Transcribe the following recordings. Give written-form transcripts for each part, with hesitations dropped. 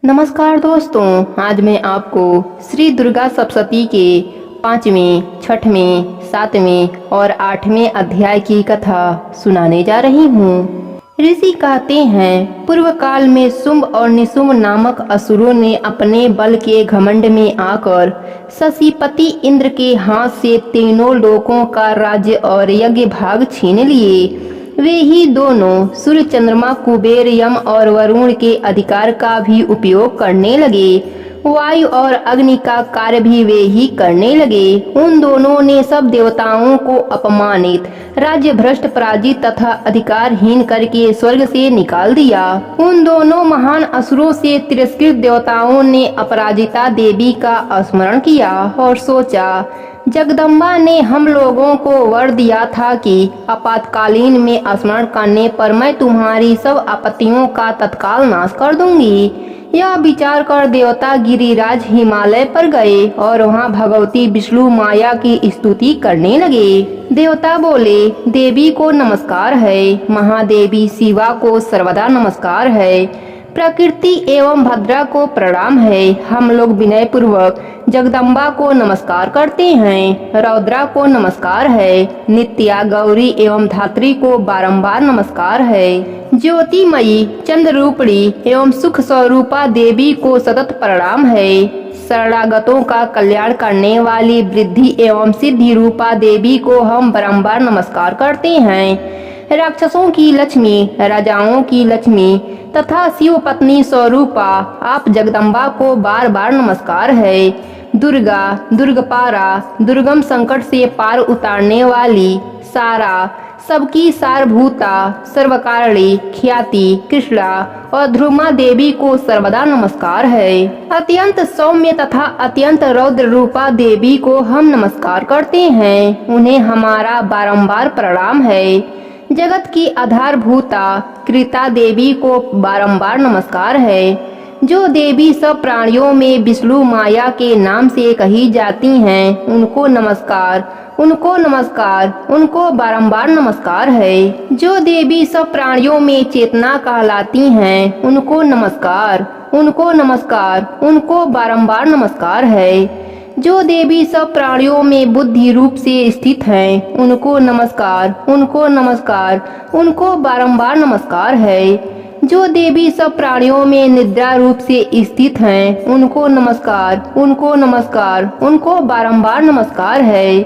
नमस्कार दोस्तों, आज मैं आपको श्री दुर्गा सप्तशती के 5वें, 6वें, 7वें और 8वें अध्याय की कथा सुनाने जा रही हूँ। ऋषि कहते हैं, पूर्व काल में शुंभ और निशुंभ नामक असुरों ने अपने बल के घमंड में आकर शशिपति इंद्र के हाथ से तीनों लोकों का राज्य और यज्ञ भाग छीन लिए। वे ही दोनों सूर्य, चंद्रमा, कुबेर, यम और वरुण के अधिकार का भी उपयोग करने लगे। वायु और अग्नि का कार्य भी वे ही करने लगे। उन दोनों ने सब देवताओं को अपमानित, राज्य भ्रष्ट, पराजित तथा अधिकारहीन करके स्वर्ग से निकाल दिया। उन दोनों महान असुरों से तिरस्कृत देवताओं ने अपराजिता देवी का स्मरण किया और सोचा, जगदम्बा ने हम लोगों को वर दिया था कि आपातकालीन में स्मरण करने पर मैं तुम्हारी सब आपत्तियों का तत्काल नाश कर दूंगी। यह विचार कर देवता गिरिराज हिमालय पर गए और वहां भगवती विष्णु माया की स्तुति करने लगे। देवता बोले, देवी को नमस्कार है, महादेवी शिवा को सर्वदा नमस्कार है, प्रकृति एवं भद्रा को प्रणाम है। हम लोग विनय पूर्वक जगदम्बा को नमस्कार करते हैं। रौद्रा को नमस्कार है। नित्या, गौरी एवं धात्री को बारंबार नमस्कार है। ज्योतिमयी, चंद्ररूपणी एवं सुख स्वरूपा देवी को सतत प्रणाम है। शरणागतों का कल्याण करने वाली वृद्धि एवं सिद्धि रूपा देवी को हम बारंबार नमस्कार करते हैं। राक्षसों की लक्ष्मी, राजाओं की लक्ष्मी तथा शिव पत्नी स्वरूपा आप जगदम्बा को बार बार नमस्कार है। दुर्गा, दुर्गपारा, दुर्गम संकट से पार उतारने वाली, सारा, सबकी सारभूता, सर्वकारिणी, ख्याति, कृष्णा और ध्रुमा देवी को सर्वदा नमस्कार है। अत्यंत सौम्य तथा अत्यंत रौद्र रूपा देवी को हम नमस्कार करते हैं। उन्हें हमारा बारंबार प्रणाम है। जगत की आधारभूता कृता देवी को बारंबार नमस्कार है। जो देवी सब प्राणियों में विष्णु माया के नाम से कही जाती हैं, उनको नमस्कार, उनको नमस्कार, उनको बारंबार नमस्कार है। जो देवी सब प्राणियों में चेतना कहलाती हैं, उनको नमस्कार, उनको नमस्कार, उनको बारंबार नमस्कार है। जो देवी सब प्राणियों में बुद्धि रूप से स्थित हैं, उनको नमस्कार, उनको नमस्कार, उनको बारंबार नमस्कार है। जो देवी सब प्राणियों में निद्रा रूप से स्थित हैं, उनको नमस्कार, उनको नमस्कार, उनको बारंबार नमस्कार है।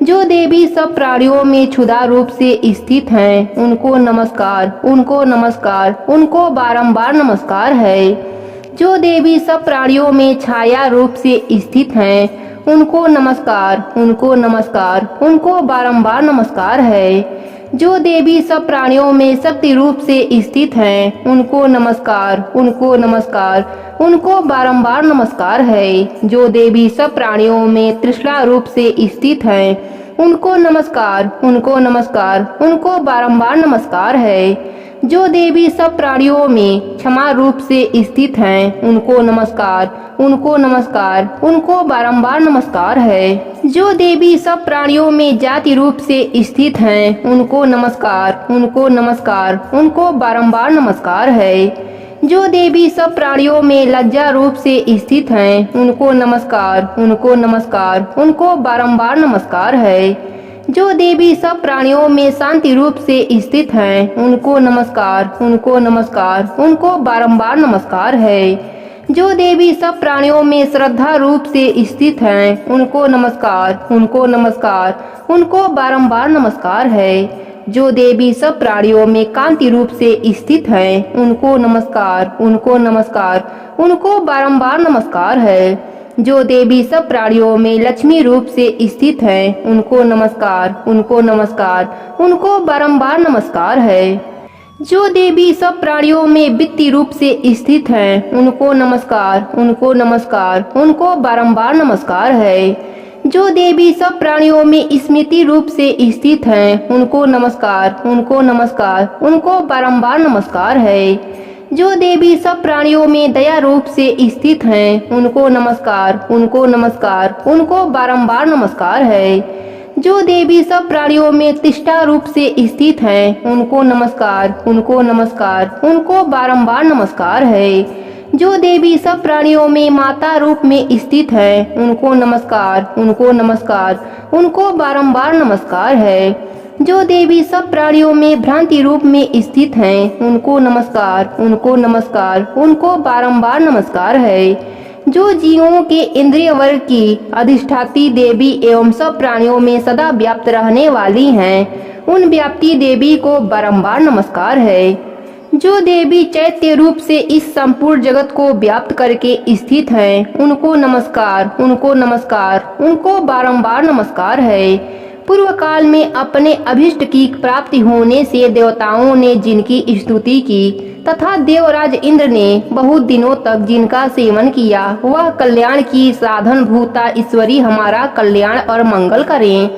जो देवी सब प्राणियों में क्षुधा रूप से स्थित हैं, उनको नमस्कार, उनको नमस्कार, उनको बारंबार नमस्कार है। जो देवी सब प्राणियों में छाया रूप से स्थित हैं, उनको नमस्कार, उनको नमस्कार, उनको बारंबार नमस्कार है। जो देवी सब प्राणियों में शक्ति रूप से स्थित हैं, उनको नमस्कार, उनको नमस्कार, उनको बारंबार नमस्कार है। जो देवी सब प्राणियों में तृष्णा रूप से स्थित हैं, उनको नमस्कार, उनको नमस्कार, उनको बारंबार नमस्कार है। जो देवी सब प्राणियों में क्षमा रूप से स्थित हैं, उनको नमस्कार, उनको नमस्कार, उनको बारंबार नमस्कार है। जो देवी सब प्राणियों में जाति रूप से स्थित हैं, उनको नमस्कार, उनको नमस्कार, उनको बारंबार नमस्कार है। जो देवी सब प्राणियों में लज्जा रूप से स्थित हैं, उनको नमस्कार, उनको नमस्कार, उनको बारंबार नमस्कार है। जो देवी सब प्राणियों में शांति रूप से स्थित हैं, उनको नमस्कार, उनको नमस्कार, उनको बारंबार नमस्कार है। जो देवी सब प्राणियों में श्रद्धा रूप से स्थित हैं, उनको नमस्कार, उनको नमस्कार, उनको बारंबार नमस्कार है। जो देवी सब प्राणियों में कांति रूप से स्थित हैं, उनको नमस्कार, उनको नमस्कार, उनको बारंबार नमस्कार है। जो देवी सब प्राणियों में लक्ष्मी रूप से स्थित हैं, उनको नमस्कार, उनको नमस्कार, उनको बारंबार नमस्कार है। जो देवी सब प्राणियों में वित्ती रूप से स्थित हैं, उनको नमस्कार, उनको नमस्कार, उनको बारंबार नमस्कार है। जो देवी सब प्राणियों में स्मृति रूप से स्थित हैं, उनको नमस्कार, उनको नमस्कार, उनको बारंबार नमस्कार है। जो देवी सब प्राणियों में दया रूप से स्थित हैं, उनको नमस्कार, उनको नमस्कार, उनको बारंबार नमस्कार है। जो देवी सब प्राणियों में तिष्ठा रूप से स्थित हैं, उनको नमस्कार, उनको नमस्कार, उनको बारंबार नमस्कार है। जो देवी सब प्राणियों में माता रूप में स्थित है, उनको नमस्कार, उनको नमस्कार, उनको बारंबार नमस्कार है। जो देवी सब प्राणियों में भ्रांति रूप में स्थित हैं, उनको नमस्कार, उनको नमस्कार, उनको बारंबार नमस्कार है। जो जीवों के इंद्रिय वर्ग की अधिष्ठात्री देवी एवं सब प्राणियों में सदा व्याप्त रहने वाली हैं, उन व्याप्ति देवी को बारंबार नमस्कार है। जो देवी चैत्य रूप से इस संपूर्ण जगत को व्याप्त करके स्थित हैं, उनको नमस्कार, उनको नमस्कार, उनको बारंबार नमस्कार है। पूर्व काल में अपने अभिष्ट की प्राप्ति होने से देवताओं ने जिनकी स्तुति की तथा देवराज इंद्र ने बहुत दिनों तक जिनका सेवन किया, वह कल्याण की साधन भूता ईश्वरी हमारा कल्याण और मंगल करें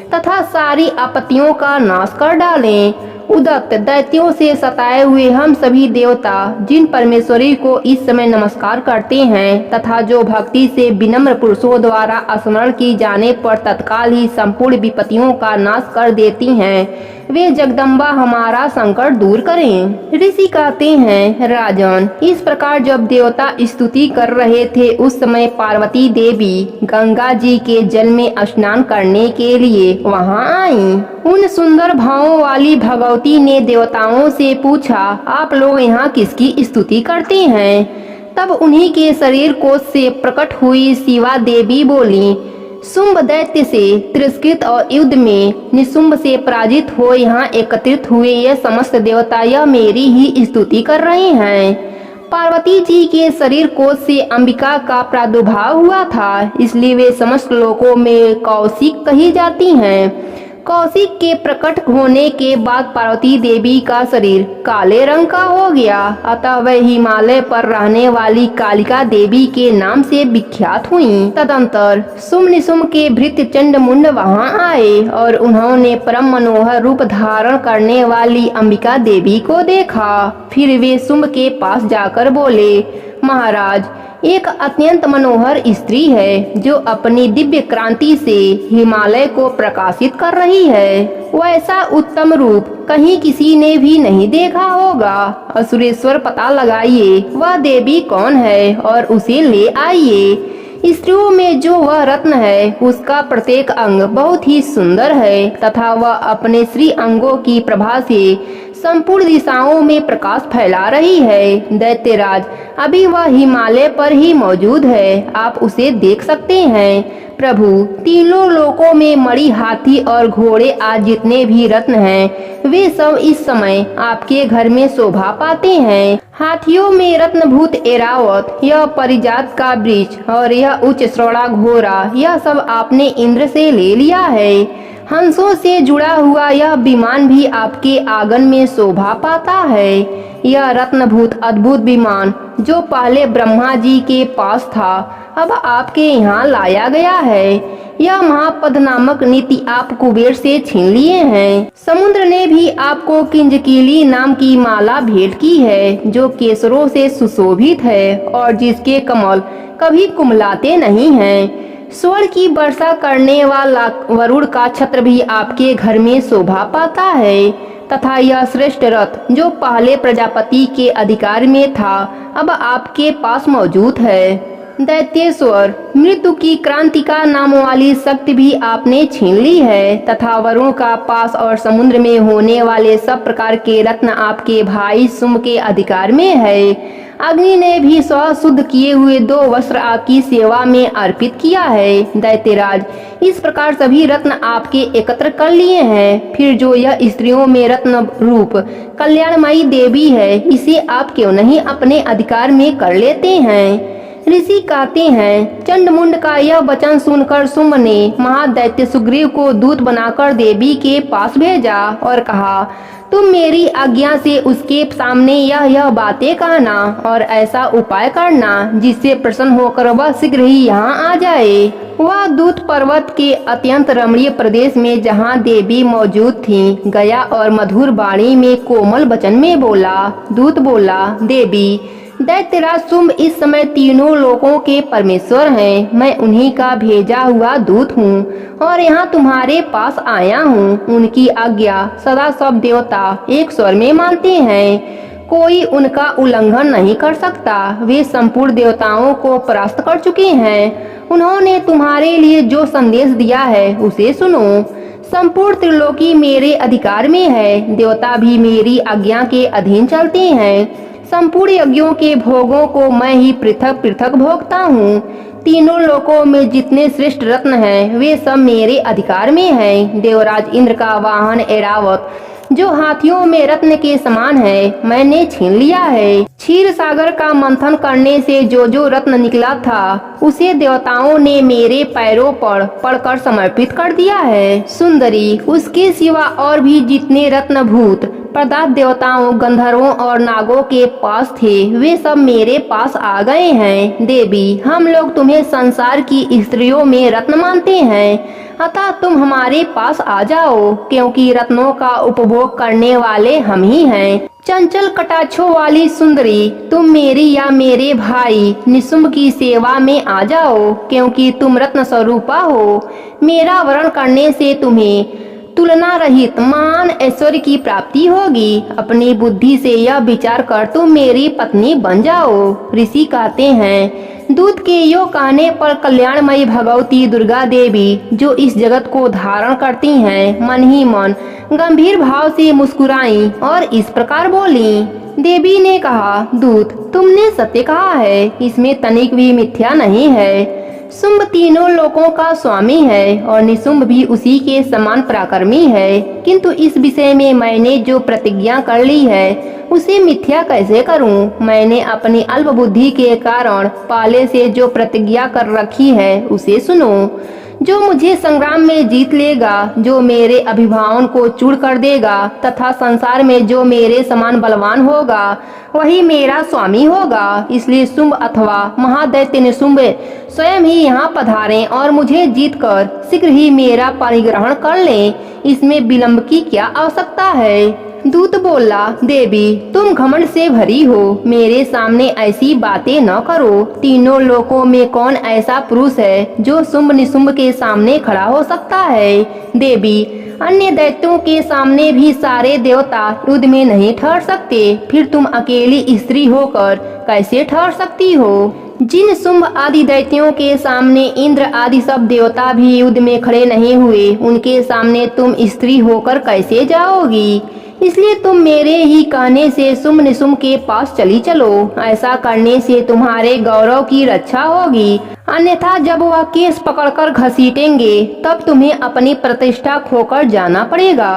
तथा सारी आपत्तियों का नाश कर डालें। उदत्त दैत्यों से सताए हुए हम सभी देवता जिन परमेश्वरी को इस समय नमस्कार करते हैं तथा जो भक्ति से विनम्र पुरुषों द्वारा स्मरण की जाने पर तत्काल ही संपूर्ण विपत्तियों का नाश कर देती हैं, वे जगदम्बा हमारा संकट दूर करें। ऋषि कहते हैं, राजन, इस प्रकार जब देवता स्तुति कर रहे थे उस समय पार्वती देवी गंगा जी के जल में स्नान करने के लिए वहां आईं। उन सुंदर भावों वाली भगवती ने देवताओं से पूछा, आप लोग यहाँ किसकी स्तुति करते हैं? तब उन्हीं के शरीर कोश से प्रकट हुई शिवा देवी बोली, शुंभ दैत्य से तिरस्कृत और युद्ध में निशुंभ से पराजित हो यहाँ एकत्रित हुए ये समस्त देवता यह मेरी ही स्तुति कर रहे हैं। पार्वती जी के शरीर कोश से अंबिका का प्रादुर्भाव हुआ था, इसलिए वे समस्त लोकों में कौशिक कही जाती हैं। कौशिक के प्रकट होने के बाद पार्वती देवी का शरीर काले रंग का हो गया, अतः वह हिमालय पर रहने वाली कालिका देवी के नाम से विख्यात हुई। तदंतर शुंभ निशुंभ के भृत्य चंड मुंड वहां आए और उन्होंने परम मनोहर रूप धारण करने वाली अंबिका देवी को देखा। फिर वे शुंभ के पास जाकर बोले, महाराज, एक अत्यंत मनोहर स्त्री है जो अपनी दिव्य क्रांति से हिमालय को प्रकाशित कर रही है। वैसा उत्तम रूप कहीं किसी ने भी नहीं देखा होगा। असुरेश्वर पता लगाइए वह देवी कौन है और उसे ले आइए। स्त्रियों में जो वह रत्न है उसका प्रत्येक अंग बहुत ही सुंदर है तथा वह अपने श्री अंगों की प्रभा से संपूर्ण दिशाओं में प्रकाश फैला रही है। दैत्यराज, अभी वह हिमालय पर ही मौजूद है, आप उसे देख सकते हैं। प्रभु, तीनों लोकों में मणि, हाथी और घोड़े आज जितने भी रत्न हैं, वे सब इस समय आपके घर में शोभा पाते हैं। हाथियों में रत्नभूत एरावत, यह परिजात का वृक्ष और यह उच्च श्रवणा घोड़ा, यह सब आपने इंद्र से ले लिया है। हंसों से जुड़ा हुआ यह विमान भी आपके आंगन में शोभा पाता है। यह रत्नभूत अद्भुत विमान जो पहले ब्रह्मा जी के पास था, अब आपके यहाँ लाया गया है। यह महापद नामक नीति आप कुबेर से छीन लिए हैं। समुद्र ने भी आपको किंजकीली नाम की माला भेंट की है जो केसरों से सुशोभित है और जिसके कमल कभी कुमलाते नहीं हैं। स्वर्ण की वर्षा करने वाला वरुण का छत्र भी आपके घर में शोभा पाता है तथा यह श्रेष्ठ रथ जो पहले प्रजापति के अधिकार में था, अब आपके पास मौजूद है। दैत्येश्वर, मृत्यु की क्रांतिका नाम वाली शक्ति भी आपने छीन ली है तथा वरुण का पास और समुद्र में होने वाले सब प्रकार के रत्न आपके भाई शुंभ के अधिकार में है। अग्नि ने भी शुद्ध किए हुए 2 वस्त्र आपकी सेवा में अर्पित किया है। दैत्यराज, इस प्रकार सभी रत्न आपके एकत्र कर लिए हैं। फिर जो यह स्त्रियों में रत्न रूप कल्याणमयी देवी है, इसे आप क्यों नहीं अपने अधिकार में कर लेते हैं? ऋषि कहते हैं, चंडमुंड का यह वचन सुनकर शुंभ ने महादैत्य सुग्रीव को दूत बनाकर देवी के पास भेजा और कहा, तुम मेरी आज्ञा से उसके सामने यह बातें कहना और ऐसा उपाय करना जिससे प्रसन्न होकर वह शीघ्र ही यहाँ आ जाए। वह दूत पर्वत के अत्यंत रमणीय प्रदेश में जहाँ देवी मौजूद थी गया और मधुर वाणी में कोमल वचन में बोला। दूत बोला, देवी, दैत्यराज शुंभ इस समय तीनों लोकों के परमेश्वर हैं। मैं उन्हीं का भेजा हुआ दूत हूँ और यहाँ तुम्हारे पास आया हूँ। उनकी आज्ञा सदा सब देवता एक स्वर में मानते हैं। कोई उनका उल्लंघन नहीं कर सकता। वे संपूर्ण देवताओं को परास्त कर चुके हैं। उन्होंने तुम्हारे लिए जो संदेश दिया है उसे सुनो। संपूर्ण त्रिलोकी मेरे अधिकार में है। देवता भी मेरी आज्ञा के अधीन चलते हैं। संपूर्ण यज्ञों के भोगों को मैं ही पृथक पृथक भोगता हूँ। तीनों लोकों में जितने श्रेष्ठ रत्न हैं वे सब मेरे अधिकार में हैं। देवराज इंद्र का वाहन ऐरावत जो हाथियों में रत्न के समान है मैंने छीन लिया है। क्षीर सागर का मंथन करने से जो रत्न निकला था उसे देवताओं ने मेरे पैरों पर पड़कर समर्पित कर दिया है। सुंदरी, उसके सिवा और भी जितने रत्न भूत पदार्थ देवताओं, गंधर्वों और नागों के पास थे वे सब मेरे पास आ गए हैं। देवी, हम लोग तुम्हें संसार की स्त्रियों में रत्न मानते हैं, अतः तुम हमारे पास आ जाओ, क्योंकि रत्नों का उपभोग करने वाले हम ही हैं। चंचल कटाक्षों वाली सुंदरी, तुम मेरी या मेरे भाई निशुंभ की सेवा में आ जाओ, क्योंकि तुम रत्न स्वरूपा हो। मेरा वरण करने से तुम्हें तुलना रहित महान ऐश्वर्य की प्राप्ति होगी। अपनी बुद्धि से यह विचार कर तुम मेरी पत्नी बन जाओ। ऋषि कहते हैं, दूत के यो कहने पर कल्याणमयी भगवती दुर्गा देवी जो इस जगत को धारण करती हैं, मन ही मन गंभीर भाव से मुस्कुराई और इस प्रकार बोली। देवी ने कहा, दूत, तुमने सत्य कहा है, इसमें तनिक भी मिथ्या नहीं है। शुंभ तीनों लोकों का स्वामी है और निशुंभ भी उसी के समान पराक्रमी है, किंतु इस विषय में मैंने जो प्रतिज्ञा कर ली है उसे मिथ्या कैसे करूं? मैंने अपनी अल्प बुद्धि के कारण पहले से जो प्रतिज्ञा कर रखी है उसे सुनो। जो मुझे संग्राम में जीत लेगा, जो मेरे अभिभावन को चूर कर देगा तथा संसार में जो मेरे समान बलवान होगा वही मेरा स्वामी होगा। इसलिए शुंभ अथवा महादैत्य निशुंभ स्वयं ही यहाँ पधारें और मुझे जीतकर शीघ्र ही मेरा परिग्रहण कर लें। इसमें विलंब की क्या आवश्यकता है? दूत बोला, देवी, तुम घमंड से भरी हो, मेरे सामने ऐसी बातें न करो। तीनों लोकों में कौन ऐसा पुरुष है जो शुंभ निशुंभ के सामने खड़ा हो सकता है? देवी, अन्य दैत्यों के सामने भी सारे देवता युद्ध में नहीं ठहर सकते, फिर तुम अकेली स्त्री होकर कैसे ठहर सकती हो? जिन शुंभ आदि दैत्यों के सामने इंद्र आदि सब देवता भी युद्ध में खड़े नहीं हुए, उनके सामने तुम स्त्री होकर कैसे जाओगी? इसलिए तुम मेरे ही कहने से शुंभ निशुंभ के पास चली चलो। ऐसा करने से तुम्हारे गौरव की रक्षा होगी, अन्यथा जब वह केस पकड़कर घसीटेंगे तब तुम्हें अपनी प्रतिष्ठा खोकर जाना पड़ेगा।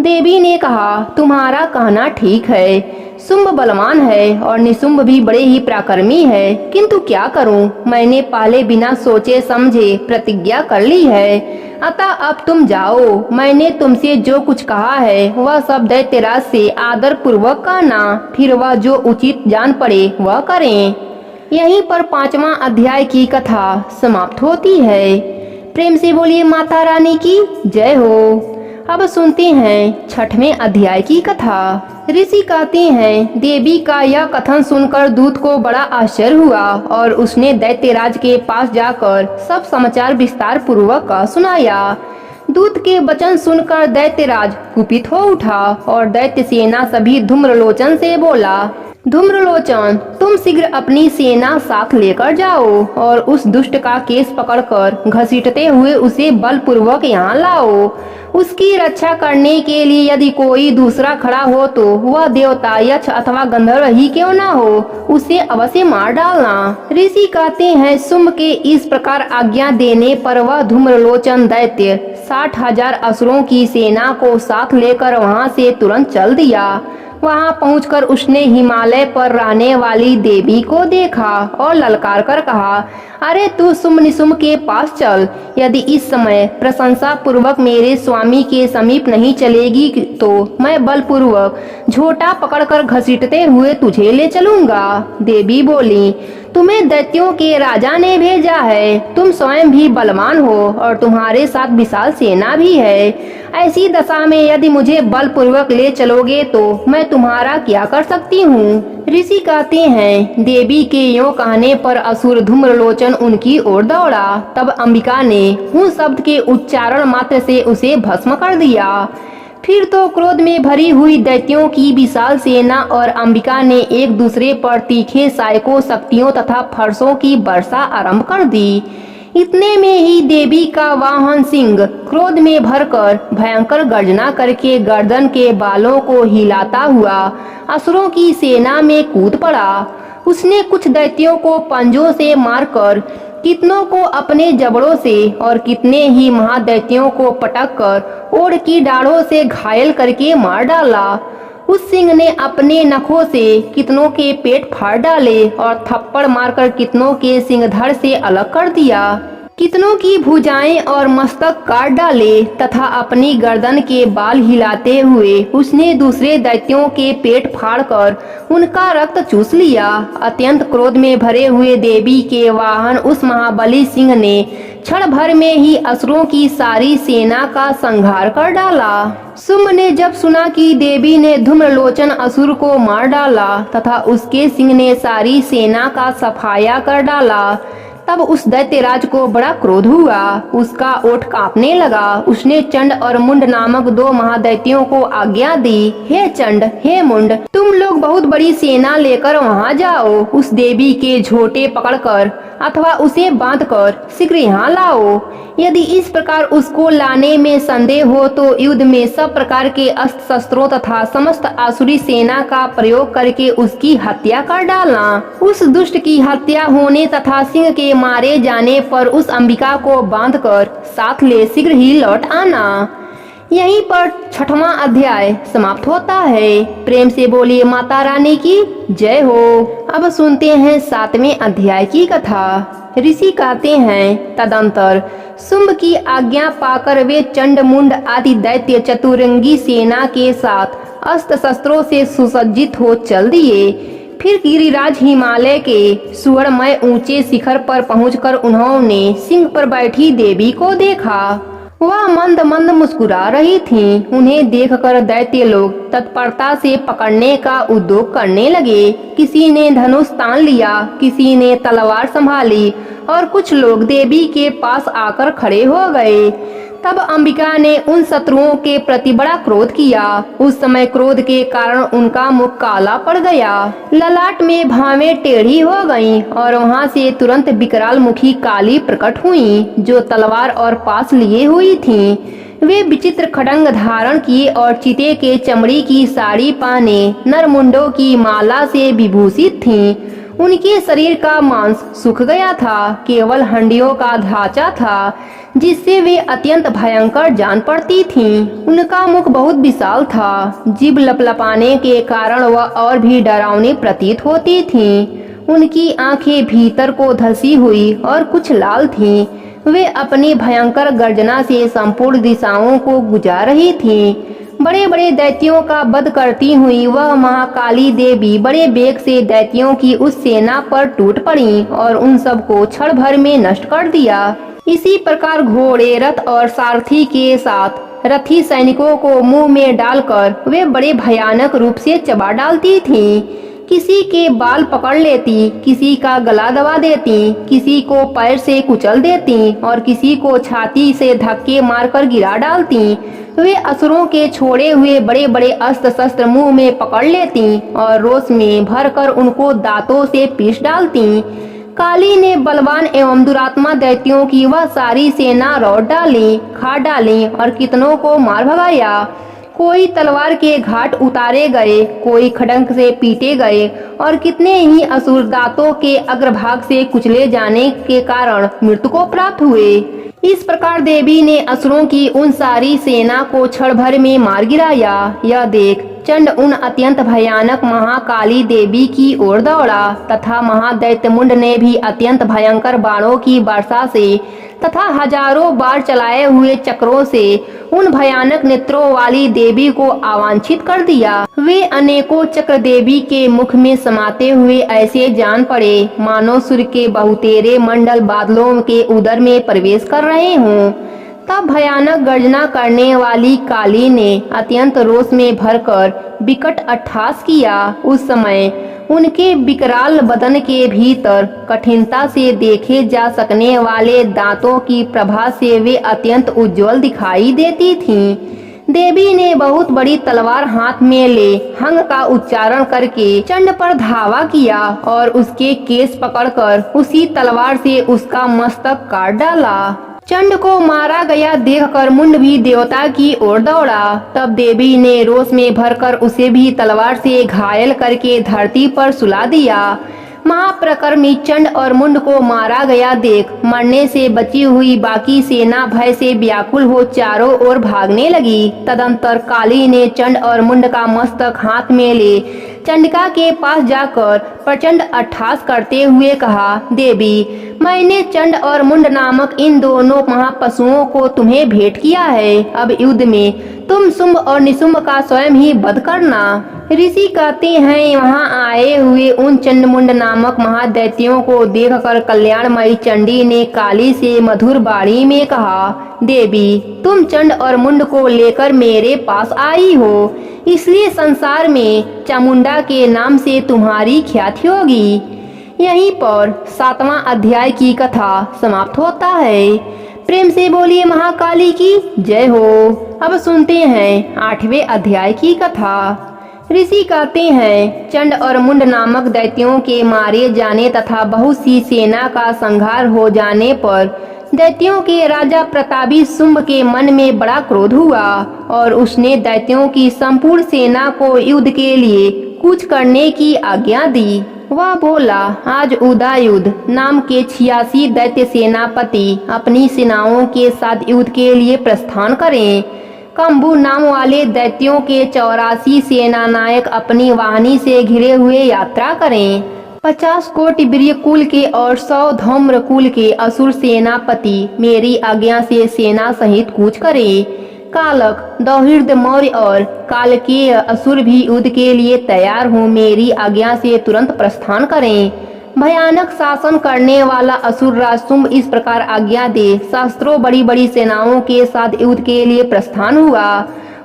देवी ने कहा, तुम्हारा कहना ठीक है, शुंभ बलवान है और निशुंभ भी बड़े ही पराक्रमी है, किंतु क्या करूं? मैंने पहले बिना सोचे समझे प्रतिज्ञा कर ली है, अतः अब तुम जाओ। मैंने तुमसे जो कुछ कहा है वह सब दैत्यराज से आदर पूर्वक कहना, फिर वह जो उचित जान पड़े वह करें। यहीं पर 5वां अध्याय की कथा समाप्त होती है। प्रेम से बोलिए माता रानी की जय हो। अब सुनते हैं 6वें अध्याय की कथा। ऋषि कहते हैं, देवी का यह कथन सुनकर दूत को बड़ा आश्चर्य हुआ और उसने दैत्यराज के पास जाकर सब समाचार विस्तार पूर्वक सुनाया। दूत के वचन सुनकर दैत्यराज कुपित हो उठा और दैत्य सेना सभी धूम्रलोचन से बोला, धूम्रलोचन, तुम शीघ्र अपनी सेना साथ लेकर जाओ और उस दुष्ट का केस पकड़कर घसीटते हुए उसे बलपूर्वक यहाँ लाओ। उसकी रक्षा करने के लिए यदि कोई दूसरा खड़ा हो तो वह देवता, यक्ष अथवा गंधर्व ही क्यों ना हो, उसे अवश्य मार डालना। ऋषि कहते हैं, शुंभ के इस प्रकार आज्ञा देने पर वह धूम्रलोचन दैत्य 60,000 असुरों की सेना को साथ लेकर वहाँ से तुरंत चल दिया। वहां पहुंचकर उसने हिमालय पर रहने वाली देवी को देखा और ललकार कर कहा, अरे तू शुंभ निशुंभ के पास चल। यदि इस समय प्रशंसा पूर्वक मेरे स्वामी के समीप नहीं चलेगी तो मैं बलपूर्वक झोटा पकड़कर घसीटते हुए तुझे ले चलूंगा। देवी बोली, तुम्हें दैत्यों के राजा ने भेजा है, तुम स्वयं भी बलवान हो और तुम्हारे साथ विशाल सेना भी है। ऐसी दशा में यदि मुझे बलपूर्वक ले चलोगे तो मैं तुम्हारा क्या कर सकती हूँ? ऋषि कहते हैं, देवी के यों कहने पर असुर धूम्रलोचन उनकी ओर दौड़ा। तब अंबिका ने हूँ शब्द के उच्चारण मात्र से उसे भस्म कर दिया। फिर तो क्रोध में भरी हुई दैत्यों की विशाल सेना और अंबिका ने एक दूसरे पर तीखे सायकों, शक्तियों तथा फरसों की वर्षा आरंभ कर दी। इतने में ही देवी का वाहन सिंह क्रोध में भरकर भयंकर गर्जना करके गर्दन के बालों को हिलाता हुआ असुरों की सेना में कूद पड़ा। उसने कुछ दैत्यों को पंजों से मारकर, कितनों को अपने जबड़ों से और कितने ही महादैत्यों को पटक कर ओड़ की डाढ़ों से घायल करके मार डाला। उस सिंह ने अपने नखों से कितनों के पेट फाड़ डाले और थप्पड़ मारकर कितनों के सिंहधड़ से अलग कर दिया। कितनों की भुजाएं और मस्तक काट डाले तथा अपनी गर्दन के बाल हिलाते हुए उसने दूसरे दैत्यों के पेट फाड़कर उनका रक्त चूस लिया। अत्यंत क्रोध में भरे हुए देवी के वाहन उस महाबली सिंह ने क्षण भर में ही असुरों की सारी सेना का संहार कर डाला। शुंभ ने जब सुना कि देवी ने धूम्रलोचन असुर को मार डाला तथा उसके सिंह ने सारी सेना का सफाया कर डाला, तब उस दैत्यराज को बड़ा क्रोध हुआ। उसका ओठ कांपने लगा। उसने चंड और मुंड नामक दो महादैत्यों को आज्ञा दी, हे चंड, हे मुंड, तुम लोग बहुत बड़ी सेना लेकर वहां जाओ। उस देवी के झोटे पकड़कर अथवा उसे बांधकर शीघ्र यहाँ लाओ। यदि इस प्रकार उसको लाने में संदेह हो तो युद्ध में सब प्रकार के अस्त्र शस्त्रों तथा समस्त आसुरी सेना का प्रयोग करके उसकी हत्या कर डालना। उस दुष्ट की हत्या होने तथा सिंह के मारे जाने पर उस अंबिका को बांधकर साथ ले शीघ्र ही लौट आना। यहीं पर 6वां अध्याय समाप्त होता है। प्रेम से बोलिए माता रानी की जय हो। अब सुनते हैं 7वें अध्याय की कथा। ऋषि कहते हैं, तदंतर शुंभ की आज्ञा पाकर वे चंड मुंड आदि दैत्य चतुरंगी सेना के साथ अस्त्र शस्त्रों से सुसज्जित हो चल दिए। फिर गिरिराज हिमालय के सुवर्णमय ऊंचे शिखर पर पहुंचकर उन्होंने सिंह पर बैठी देवी को देखा। वह मंद मंद मुस्कुरा रही थीं। उन्हें देखकर दैत्य लोग तत्परता से पकड़ने का उद्योग करने लगे। किसी ने धनुष तान लिया, किसी ने तलवार संभाली और कुछ लोग देवी के पास आकर खड़े हो गए। तब अंबिका ने उन शत्रुओं के प्रति बड़ा क्रोध किया। उस समय क्रोध के कारण उनका मुख काला पड़ गया, ललाट में भावें टेढ़ी हो गईं और वहां से तुरंत विकराल मुखी काली प्रकट हुई, जो तलवार और पास लिए हुई थीं। वे विचित्र खड़ंग धारण किए और चीते के चमड़ी की साड़ी पहने नरमुंडों की माला से विभूषित थीं। उनके शरीर का मांस सूख गया था, केवल हड्डियों का ढांचा था जिससे वे अत्यंत भयंकर जान पड़ती थीं। उनका मुख बहुत विशाल था, जीभ लपलपाने के कारण वह और भी डरावनी प्रतीत होती थीं। उनकी आंखें भीतर को धसी हुई और कुछ लाल थीं। वे अपनी भयंकर गर्जना से संपूर्ण दिशाओं को गुजार रही थीं। बड़े बड़े दैत्यों का वध करती हुई वह महाकाली देवी बड़े वेग से दैत्यों की उस सेना पर टूट पड़ी और उन सबको क्षण भर में नष्ट कर दिया। इसी प्रकार घोड़े, रथ और सारथी के साथ रथी सैनिकों को मुंह में डालकर वे बड़े भयानक रूप से चबा डालती थीं। किसी के बाल पकड़ लेती, किसी का गला दबा देती, किसी को पैर से कुचल देती और किसी को छाती से धक्के मारकर गिरा डालती। वे असुरों के छोड़े हुए बड़े बड़े अस्त्र शस्त्र मुंह में पकड़ लेती और रोष में भरकर उनको दांतों से पीस डालती। काली ने बलवान एवं दुरात्मा दैत्यों की वह सारी सेना रौट डाली, खा डाली और कितनों को मार भगाया। कोई तलवार के घाट उतारे गए, कोई खड़ंग से पीटे गए और कितने ही असुर दांतों के अग्रभाग से कुचले जाने के कारण मृत्यु को प्राप्त हुए। इस प्रकार देवी ने असुरों की उन सारी सेना को क्षण भर में मार गिराया। यह देख चंड उन अत्यंत भयानक महाकाली देवी की ओर दौड़ा तथा महादैत्य मुंड ने भी अत्यंत भयंकर बाणों की वर्षा से तथा हजारों बार चलाए हुए चक्रों से उन भयानक नेत्रों वाली देवी को अवांछित कर दिया। वे अनेकों चक्र देवी के मुख में समाते हुए ऐसे जान पड़े मानो सूर्य के बहुतेरे मंडल बादलों के उदर में प्रवेश कर रहे हों। तब भयानक गर्जना करने वाली काली ने अत्यंत रोष में भरकर विकट अट्टहास किया। उस समय उनके विकराल बदन के भीतर कठिनता से देखे जा सकने वाले दांतों की प्रभा से वे अत्यंत उज्जवल दिखाई देती थीं। देवी ने बहुत बड़ी तलवार हाथ में ले हंग का उच्चारण करके चंड पर धावा किया और उसके केस पकड़कर उसी तलवार से उसका मस्तक काट डाला। चंड को मारा गया देखकर मुंड भी देवता की ओर दौड़ा। तब देवी ने रोष में भरकर उसे भी तलवार से घायल करके धरती पर सुला दिया। महाप्रकर्मी चंड और मुंड को मारा गया देख मरने से बची हुई बाकी सेना भय से व्याकुल हो चारों ओर भागने लगी। तदंतर काली ने चंड और मुंड का मस्तक हाथ में ले चंडिका के पास जाकर प्रचंड अट्ठास करते हुए कहा, देवी, मैंने चंड और मुंड नामक इन दोनों महापशुओं को तुम्हें भेंट किया है। अब युद्ध में तुम शुंभ और निशुंभ का स्वयं ही वध करना। ऋषि कहते हैं, वहां आए हुए उन चंडमुंड नामक महादैत्यों को देखकर कल्याणमयी चंडी ने काली से मधुर बाणी में कहा, देवी, तुम चंड और मुंड को लेकर मेरे पास आई हो, इसलिए संसार में चामुंडा के नाम से तुम्हारी ख्याति होगी। यहीं पर 7वां अध्याय की कथा समाप्त होता है। प्रेम से बोलिए महाकाली की जय हो। अब सुनते हैं 8वें अध्याय की कथा। ऋषि कहते हैं, चंड और मुंड नामक दैत्यों के मारे जाने तथा बहुत सी सेना का संहार हो जाने पर दैत्यों के राजा प्रतापी शुंभ के मन में बड़ा क्रोध हुआ और उसने दैत्यों की संपूर्ण सेना को युद्ध के लिए कूच करने की आज्ञा दी। वह बोला, आज उदयुद्ध नाम के 86 दैत्य सेनापति अपनी सेनाओं के साथ युद्ध के लिए प्रस्थान करें। कंबु नाम वाले दैत्यों के 84 सेना नायक अपनी वाहिनी से घिरे हुए यात्रा करें। 50 कोटि वीर्य कुल के और 100 धौम्र कुल के असुर सेनापति मेरी आज्ञा से सेना सहित कूच करें। कालक, दौहिर्द मौर्य और कालकेय असुर भी युद्ध के लिए तैयार हों, मेरी आज्ञा से तुरंत प्रस्थान करें। भयानक शासन करने वाला असुर राज शुंभ इस प्रकार आज्ञा दे सहस्त्रों बड़ी बड़ी सेनाओं के साथ युद्ध के लिए प्रस्थान हुआ।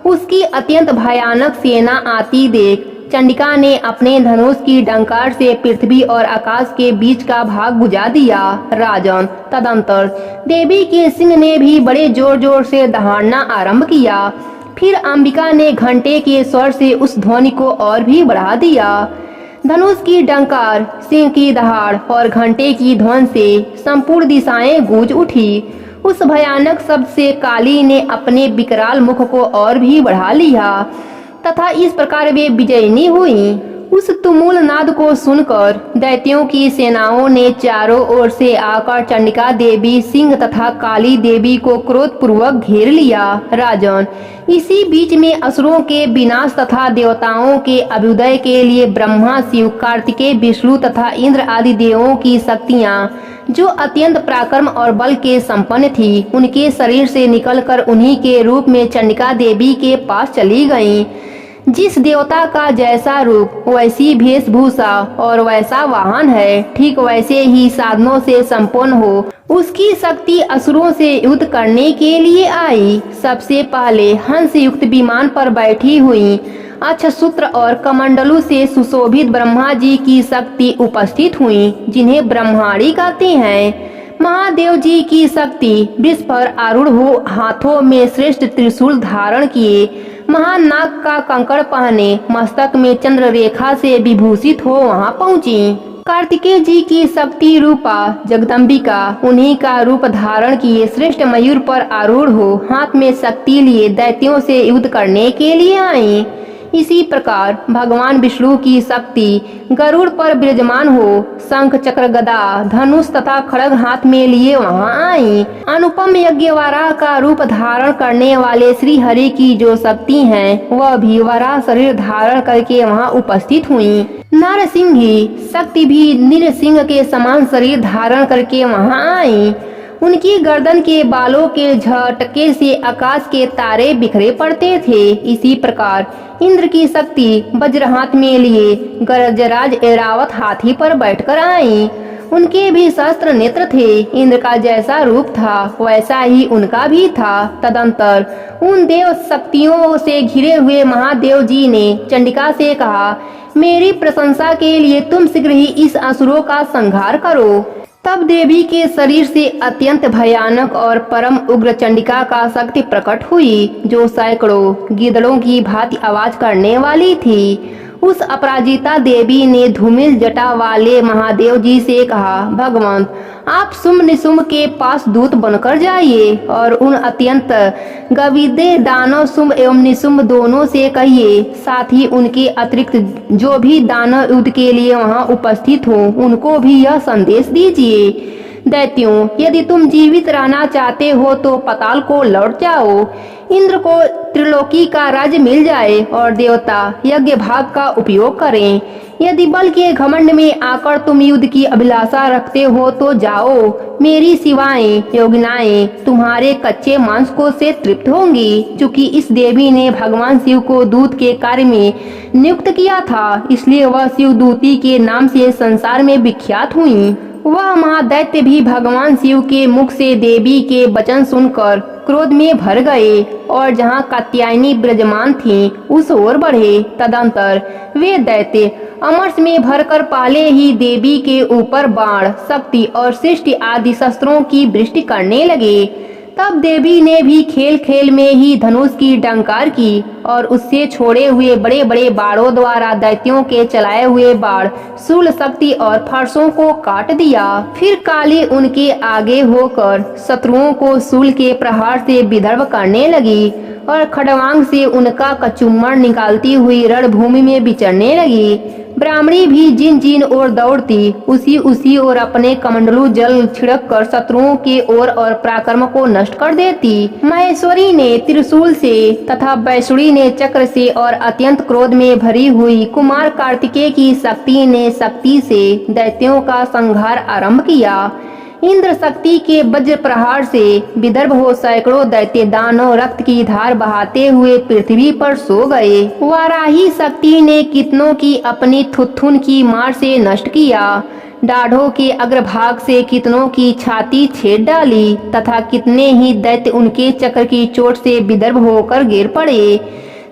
उसकी अत्यंत भयानक सेना आती देख चंडिका ने अपने धनुष की डंकार से पृथ्वी और आकाश के बीच का भाग बुझा दिया। राजन, तदंतर देवी के सिंह ने भी बड़े जोर जोर से दहाड़ना आरंभ किया। फिर अंबिका ने घंटे के स्वर से उस ध्वनि को और भी बढ़ा दिया। धनुष की डंकार, सिंह की दहाड़ और घंटे की ध्वनि से संपूर्ण दिशाएं गूंज उठी। उस भयानक शब्द से काली ने अपने विकराल मुख को और भी बढ़ा लिया तथा इस प्रकार वे विजयिनी हुई। उस तुमुल नाद को सुनकर दैत्यों की सेनाओं ने चारों ओर से आकर चंडिका देवी, सिंह तथा काली देवी को क्रोध पूर्वक घेर लिया। राजन, इसी बीच में असुरों के विनाश तथा देवताओं के अभ्युदय के लिए ब्रह्मा, शिव, कार्तिकेय, विष्णु तथा इंद्र आदि देवों की शक्तियां जो अत्यंत पराक्रम और बल के संपन्न थी, उनके शरीर से निकलकर उन्हीं के रूप में चंडिका देवी के पास चली गईं। जिस देवता का जैसा रूप, वैसी वेशभूषा और वैसा वाहन है, ठीक वैसे ही साधनों से संपन्न हो उसकी शक्ति असुरों से युद्ध करने के लिए आई। सबसे पहले हंस युक्त विमान पर बैठी हुई अक्षसूत्र और कमंडलू से सुशोभित ब्रह्मा जी की शक्ति उपस्थित हुई, जिन्हें ब्रह्माणी कहते हैं। महादेव जी की शक्ति वृष पर आरूढ़ हो हाथों में श्रेष्ठ त्रिशूल धारण किए, महानाग का कंकड़ पहने, मस्तक में चंद्र रेखा से विभूषित हो वहां पहुंची। कार्तिकेय जी की शक्ति रूपा जगदम्बिका उन्हीं का रूप धारण किए श्रेष्ठ मयूर पर आरूढ़ हो हाथ में शक्ति लिए दैत्यों से युद्ध करने के लिए आई। इसी प्रकार भगवान विष्णु की शक्ति गरुड़ पर विराजमान हो शंख, चक्र, गदा, धनुष तथा खड्ग हाथ में लिए वहां आई। अनुपम यज्ञवराह का रूप धारण करने वाले श्री हरि की जो शक्ति है, वह भी वराह शरीर धारण करके वहां उपस्थित हुई। नरसिंही शक्ति भी नृसिंह के समान शरीर धारण करके वहां आई। उनकी गर्दन के बालों के झटके से आकाश के तारे बिखरे पड़ते थे। इसी प्रकार इंद्र की शक्ति वज्र हाथ में लिए गजराज ऐरावत हाथी पर बैठकर आई। उनके भी सहस्त्र नेत्र थे। इंद्र का जैसा रूप था वैसा ही उनका भी था। तदंतर उन देव शक्तियों से घिरे हुए महादेव जी ने चंडिका से कहा, मेरी प्रशंसा के लिए तुम शीघ्र ही इस असुरों का संहार करो। तब देवी के शरीर से अत्यंत भयानक और परम उग्र चंडिका का शक्ति प्रकट हुई, जो सैकड़ों गिद्धड़ों की भांति आवाज करने वाली थी। उस अपराजिता देवी ने धूमिल जटा वाले महादेव जी से कहा, भगवंत, आप शुंभ निशुंभ के पास दूत बनकर जाइए और उन अत्यंत गविदे दानव शुंभ एवं निशुंभ दोनों से कहिए, साथ ही उनके अतिरिक्त जो भी दानव युद्ध के लिए वहां उपस्थित हो उनको भी यह संदेश दीजिए, दैत्यों, यदि तुम जीवित रहना चाहते हो तो पाताल को लौट जाओ। इंद्र को त्रिलोकी का राज्य मिल जाए और देवता यज्ञ भाग का उपयोग करें। यदि बल के घमंड में आकर तुम युद्ध की अभिलाषा रखते हो तो जाओ, मेरी शिवाएं योगिनाएं तुम्हारे कच्चे मांस को से तृप्त होंगी। चूंकि इस देवी ने भगवान शिव को दूत के कार्य में नियुक्त किया था, इसलिए वह शिवदूती के नाम से संसार में विख्यात हुई। वह महादैत्य भी भगवान शिव के मुख से देवी के वचन सुनकर क्रोध में भर गए और जहाँ कात्यायनी विराजमान थीं, उस ओर बढ़े। तदंतर वे दैत्य अमरस में भरकर पहले ही देवी के ऊपर बाण, शक्ति और सृष्टि आदि शस्त्रों की वृष्टि करने लगे। तब देवी ने भी खेल खेल में ही धनुष की डंकार की और उससे छोड़े हुए बड़े बड़े बाणों द्वारा दैत्यों के चलाए हुए बाण, शूल, शक्ति और फरसों को काट दिया। फिर काली उनके आगे होकर शत्रुओं को शूल के प्रहार से विदर्भ करने लगी और खड़वांग से उनका कचुम्मर निकालती हुई रणभूमि में विचरने लगी। ब्राह्मणी भी जिन जिन ओर दौड़ती, उसी ओर अपने कमंडलू जल छिड़क कर शत्रुओं के ओर और पराक्रम को नष्ट कर देती। महेश्वरी ने त्रिशूल से तथा वैष्णी ने चक्र से और अत्यंत क्रोध में भरी हुई कुमार कार्तिकेय की शक्ति ने शक्ति से दैत्यों का संहार आरंभ किया। इंद्र शक्ति के वज्र प्रहार से विदर्भ हो सैकड़ों दैत्य दानव रक्त की धार बहाते हुए पृथ्वी पर सो गए। वाराही शक्ति ने कितनों की अपनी थुथुन की मार से नष्ट किया। डाढ़ों के अग्रभाग से कितनों की छाती छेद डाली तथा कितने ही दैत्य उनके चक्र की चोट से विदर्भ होकर गिर पड़े।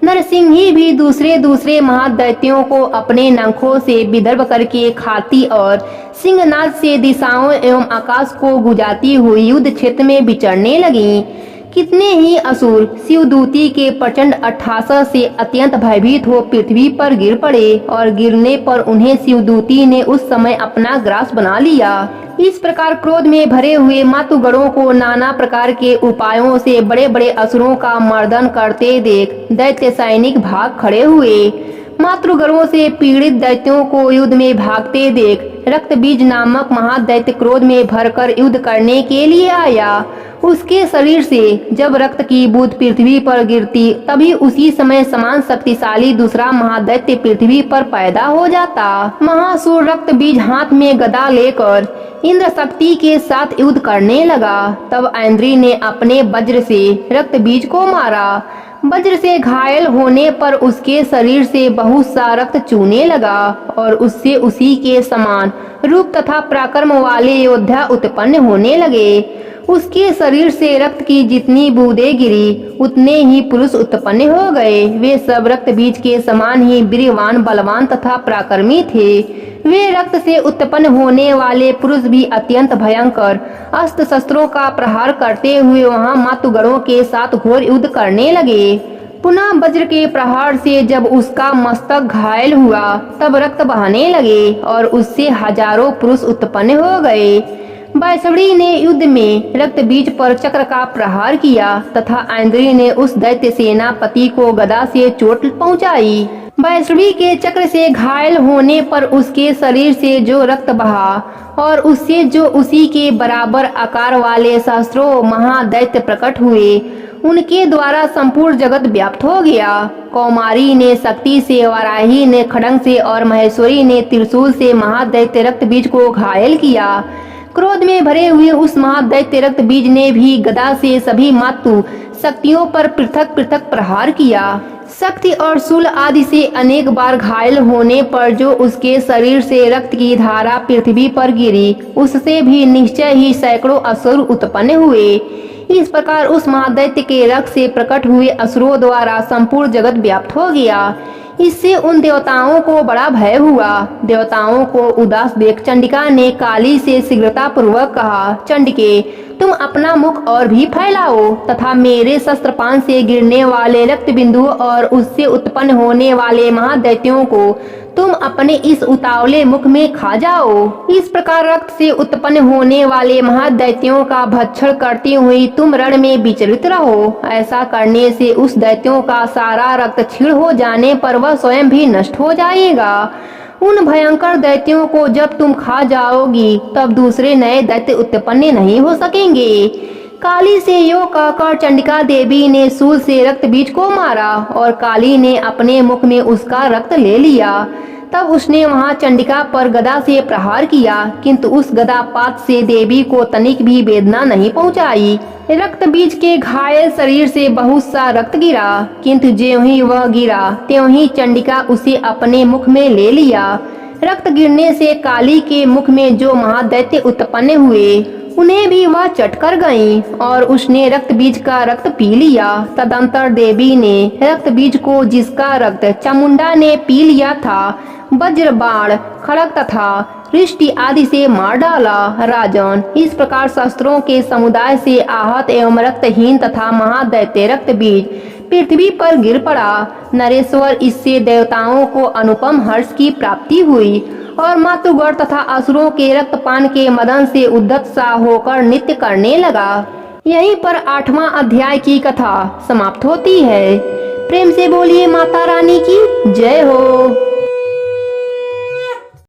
नरसिंही भी दूसरे महादैत्यों को अपने नखों से विदर्भ करके खाती और सिंहनाद से दिशाओं एवं आकाश को गुजाती हुई युद्ध क्षेत्र में विचरने लगी। कितने ही असुर शिवदूती के प्रचंड अट्ठासा से अत्यंत भयभीत हो पृथ्वी पर गिर पड़े और गिरने पर उन्हें शिवदूती ने उस समय अपना ग्रास बना लिया। इस प्रकार क्रोध में भरे हुए मातुगणों को नाना प्रकार के उपायों से बड़े बड़े असुरों का मर्दन करते देख दैत्य सैनिक भाग खड़े हुए। मातृगणों से पीड़ित दैत्यों को युद्ध में भागते देख रक्तबीज नामक महादैत्य क्रोध में भरकर युद्ध करने के लिए आया। उसके शरीर से जब रक्त की बूंद पृथ्वी पर गिरती, तभी उसी समय समान शक्तिशाली दूसरा महादैत्य पृथ्वी पर पैदा हो जाता। महासुर रक्त बीज हाथ में गदा लेकर इंद्र शक्ति के साथ युद्ध करने लगा। तब इंद्री ने अपने वज्र से रक्त बीज को मारा। वज्र से घायल होने पर उसके शरीर से बहुत सा रक्त चूने लगा और उससे उसी के समान रूप तथा पराक्रम वाले योद्धा उत्पन्न होने लगे। उसके शरीर से रक्त की जितनी बूंदें गिरी, उतने ही पुरुष उत्पन्न हो गए। वे सब रक्त बीज के समान ही वीरवान, बलवान तथा पराक्रमी थे। वे रक्त से उत्पन्न होने वाले पुरुष भी अत्यंत भयंकर अस्त्र शस्त्रों का प्रहार करते हुए वहां मातुगणों के साथ घोर युद्ध करने लगे। पुनः वज्र के प्रहार से जब उसका मस्तक घायल हुआ, तब रक्त बहने लगे और उससे हजारों पुरुष उत्पन्न हो गए। वैष्णी ने युद्ध में रक्त बीज पर चक्र का प्रहार किया तथा इंद्री ने उस दैत्य सेनापति को गदा से चोट पहुंचाई। वैष्णी के चक्र से घायल होने पर उसके शरीर से जो रक्त बहा और उससे जो उसी के बराबर आकार वाले सहस्त्रों महादैत्य प्रकट हुए, उनके द्वारा संपूर्ण जगत व्याप्त हो गया। कौमारी ने शक्ति से, वाराही ने खड्ग से और महेश्वरी ने त्रिशूल से महादैत्य रक्त बीज को घायल किया। क्रोध में भरे हुए उस महादैत्य रक्त बीज ने भी गदा से सभी मातु शक्तियों पर पृथक पृथक प्रहार किया। शक्ति और शूल आदि से अनेक बार घायल होने पर जो उसके शरीर से रक्त की धारा पृथ्वी पर गिरी, उससे भी निश्चय ही सैकड़ों असुर उत्पन्न हुए। इस प्रकार उस महादैत्य के रक्त से प्रकट हुए असुरों द्वारा संपूर्ण जगत व्याप्त हो गया। इससे उन देवताओं को बड़ा भय हुआ। देवताओं को उदास देख चंडिका ने काली से शीघ्रता पूर्वक कहा, चंडिके, तुम अपना मुख और भी फैलाओ तथा मेरे शस्त्रपान से गिरने वाले रक्त बिंदु और उससे उत्पन्न होने वाले महादैत्यों को तुम अपने इस उतावले मुख में खा जाओ। इस प्रकार रक्त से उत्पन्न होने वाले महादैत्यों का भक्षण करती हुई तुम रण में विचरित रहो। ऐसा करने से उस दैत्यों का सारा रक्त क्षीण हो जाने पर वह स्वयं भी नष्ट हो जाएगा। उन भयंकर दैत्यों को जब तुम खा जाओगी तब दूसरे नए दैत्य उत्पन्न नहीं हो सकेंगे। काली से यो कहकर चंडिका देवी ने शूल से रक्त बीज को मारा और काली ने अपने मुख में उसका रक्त ले लिया। तब उसने वहां चंडिका पर गदा से प्रहार किया, किंतु उस गदापात से देवी को तनिक भी वेदना नहीं पहुंचाई। रक्त बीज के घायल शरीर से बहुत सा रक्त गिरा, किंतु ज्यों ही वह गिरा त्यों ही चंडिका उसे अपने मुख में ले लिया। रक्त गिरने से काली के मुख में जो महादैत्य उत्पन्न हुए उन्हें भी वह चट कर गईं और उसने रक्त बीज का रक्त पी लिया। तदंतर देवी ने रक्त बीज को, जिसका रक्त चामुंडा ने पी लिया था, वज्र बाण, खड़ग तथा रिष्टि आदि से मार डाला। राजन, इस प्रकार शस्त्रों के समुदाय से आहत एवं रक्तहीन तथा महादैत्य रक्त बीज पृथ्वी पर गिर पड़ा। नरेश्वर, इससे देवताओं को अनुपम हर्ष की प्राप्ति हुई और मातृगण तथा असुरों के रक्तपान के मदन से उद्धत सा होकर नृत्य करने लगा। यहीं पर 8वां अध्याय की कथा समाप्त होती है। प्रेम से बोलिए माता रानी की जय हो।